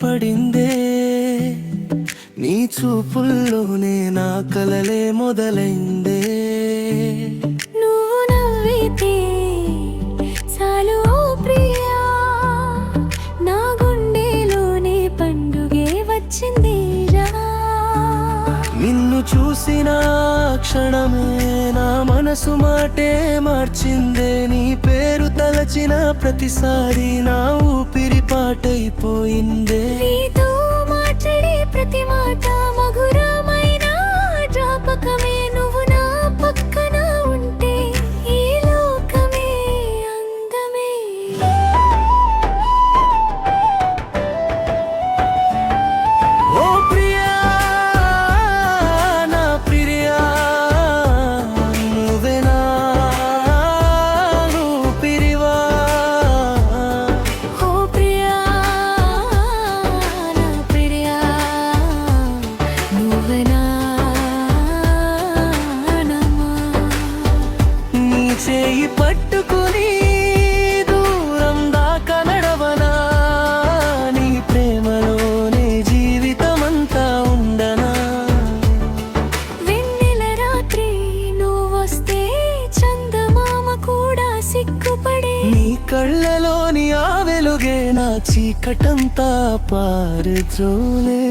పడిందే నీ చూపుల్లోనే నా కలలే మొదలైందే నువ్వు నవ్వితే చాలు ఓ ప్రియా నా గుండెలోనే పండుగే వచ్చిందిరా నిన్ను చూసిన క్షణమే నా మనసు మాటే మార్చిందే నీ పేరు తలచిన ప్రతిసారి నా ఊపిరి పాటైపోయిందే నీతో మాట్లాడే ప్రతి మాట మధురమైన జ్ఞాపకమే నువ్వు నా పక్కన ఉంటే ఈ లోకమే అందమే ఓ ప్రియా నా ప్రియా నువ్వే నా ఊపిరివా ఓ ప్రియా నా ప్రియా నువ్వే నా నమా నీ చేయి పట్టుకుని దూరం దాకా నడవనా నీ ప్రేమలోనే జీవితమంతా ఉండనా వెన్నెల రాత్రి నువ్వొస్తే చందమామ కూడా సిగ్గుపడే నీ కళ్ళలోని ఆ వెలుగే నా చీకటంతా పారుతోనే